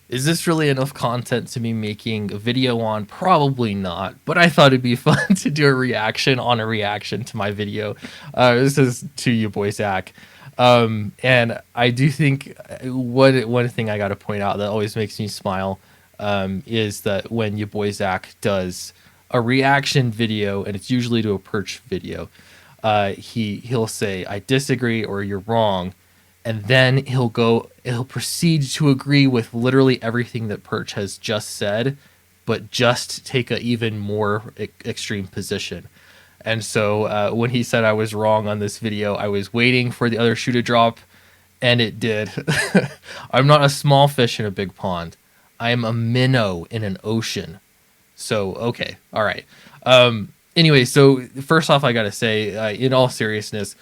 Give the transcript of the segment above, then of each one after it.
Is this really enough content to be making a video on? Probably not, but I thought it'd be fun to do a reaction on a reaction to my video. This is to you, Boi Zack. And I do think one thing I got to point out that always makes me smile is that when your boy Zach does a reaction video, and it's usually to a Perch video, he'll say, "I disagree" or "You're wrong," and then he'll proceed to agree with literally everything that Perch has just said, but just take a even more extreme position. And so when he said I was wrong on this video, I was waiting for the other shoe to drop, and it did. I'm not a small fish in a big pond. I am a minnow in an ocean. So, okay. All right. Anyway, so first off, I got to say, in all seriousness,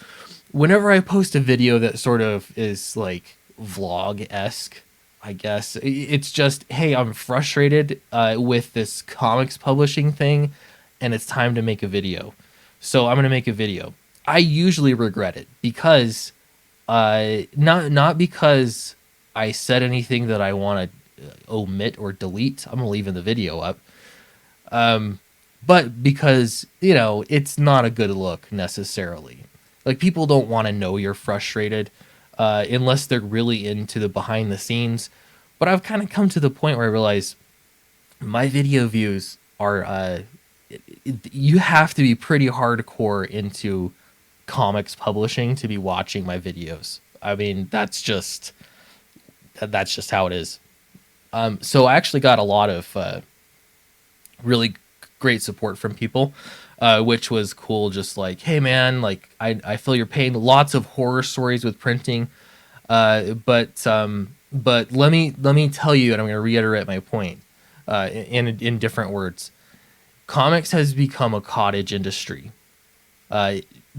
whenever I post a video that sort of is like vlog-esque, I guess, it's just, hey, I'm frustrated with this comics publishing thing, and it's time to make a video. So I'm going to make a video. I usually regret it because not because I said anything that I want to omit or delete. I'm leaving the video up. But because, it's not a good look necessarily. Like, people don't want to know you're frustrated unless they're really into the behind the scenes. But I've kind of come to the point where I realize my video views are you have to be pretty hardcore into comics publishing to be watching my videos. I mean, that's just how it is. So I actually got a lot of really great support from people, which was cool. Just like, hey man, like I feel your pain. Lots of horror stories with printing, but let me tell you, and I'm going to reiterate my point in different words. Comics has become a cottage industry.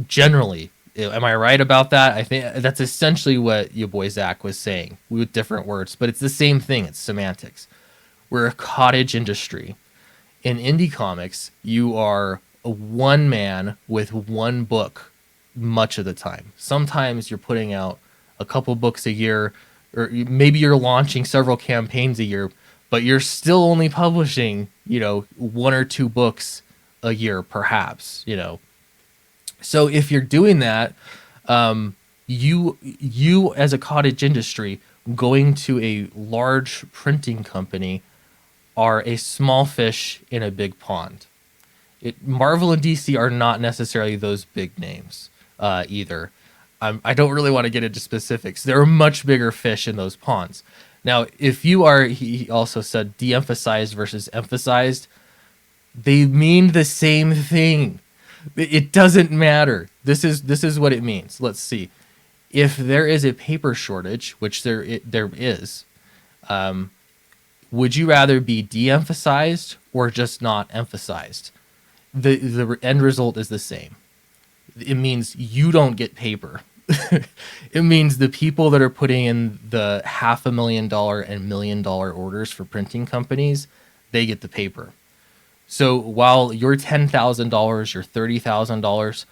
Generally, am I right about that? I think that's essentially what your boy Zach was saying with different words, but it's the same thing. It's semantics. We're a cottage industry. In indie comics, you are a one man with one book much of the time. Sometimes you're putting out a couple books a year, or maybe you're launching several campaigns a year, but you're still only publishing, one or two books a year, perhaps, So if you're doing that, you as a cottage industry going to a large printing company are a small fish in a big pond. Marvel and DC are not necessarily those big names either. I don't really want to get into specifics. There are much bigger fish in those ponds. Now, if you are, he also said, de-emphasized versus emphasized, they mean the same thing. It doesn't matter. This is what it means. Let's see. If there is a paper shortage, which there is, would you rather be de-emphasized or just not emphasized? The end result is the same. It means you don't get paper. It means the people that are putting in the $500,000 and $1 million orders for printing companies, they get the paper. So while your $10,000, your $30,000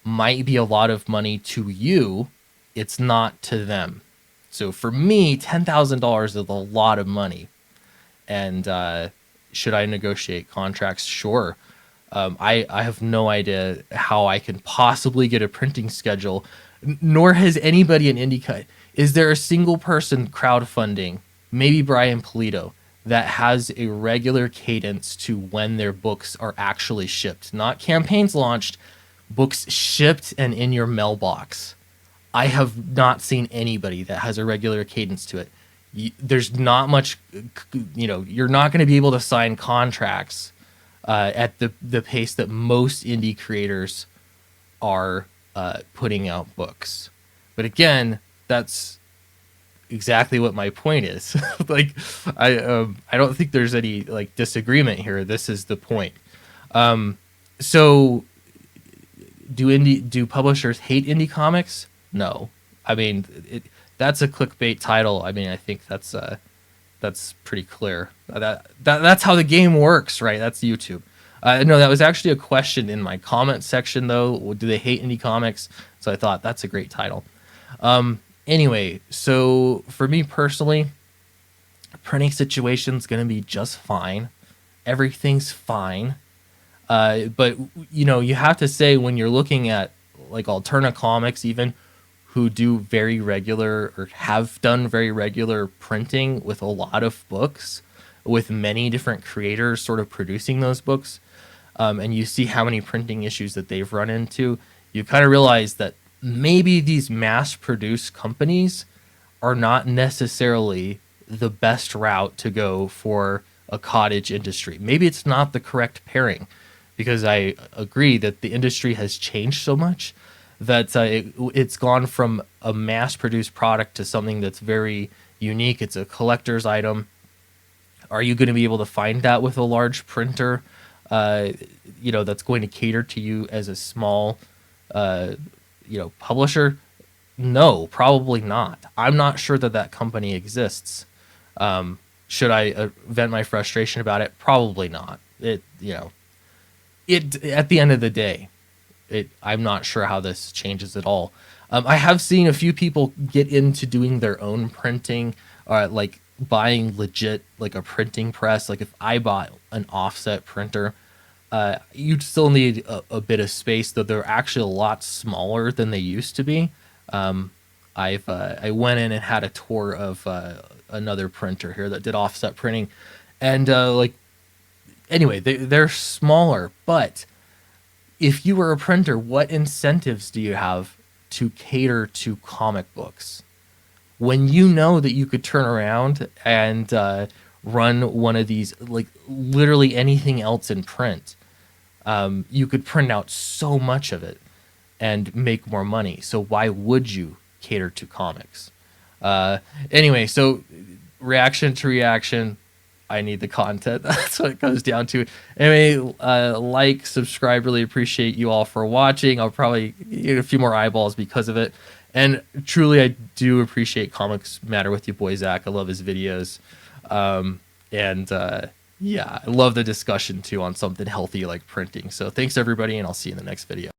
might be a lot of money to you, it's not to them. So for me, $10,000 is a lot of money. And should I negotiate contracts? Sure. I have no idea how I can possibly get a printing schedule, nor has anybody in IndieCut. Is there a single person crowdfunding, maybe Brian Polito, that has a regular cadence to when their books are actually shipped? Not campaigns launched, books shipped and in your mailbox. I have not seen anybody that has a regular cadence to it. There's not much, you're not going to be able to sign contracts at the pace that most indie creators are putting out books. But again, that's exactly what my point is. Like, I don't think there's any like disagreement here. This is the point. So do publishers hate indie comics? No. I mean, that's a clickbait title. I mean, I think that's pretty clear. That's how the game works, right? That's YouTube. No, that was actually a question in my comment section, though. Do they hate indie comics? So I thought that's a great title. Anyway, so for me personally, Printing situation's going to be just fine. Everything's fine. But you have to say, when you're looking at like Alterna Comics, even, who do very regular or have done very regular printing with a lot of books, with many different creators sort of producing those books, and you see how many printing issues that they've run into, you kind of realize that maybe these mass-produced companies are not necessarily the best route to go for a cottage industry. Maybe it's not the correct pairing, because I agree that the industry has changed so much that it's gone from a mass-produced product to something that's very unique. It's a collector's item. Are you going to be able to find that with a large printer, that's going to cater to you as a small, publisher? No, probably not. I'm not sure that that company exists. Should I vent my frustration about it? Probably not. It at the end of the day, I'm not sure how this changes at all. I have seen a few people get into doing their own printing, like buying legit like a printing press. Like if I bought an offset printer, you'd still need a bit of space, though they're actually a lot smaller than they used to be. I went in and had a tour of another printer here that did offset printing, and anyway, they're smaller. But if you were a printer, what incentives do you have to cater to comic books when you know that you could turn around and run one of these, like literally anything else in print? You could print out so much of it and make more money. So why would you cater to comics? Anyway, so reaction to reaction, I need the content. That's what it comes down to. Anyway, like, subscribe. Really appreciate you all for watching. I'll probably get a few more eyeballs because of it. And truly, I do appreciate Comics Matter with you, Boi Zack. I love his videos. Yeah, I love the discussion too on something healthy like printing. So thanks everybody, and I'll see you in the next video.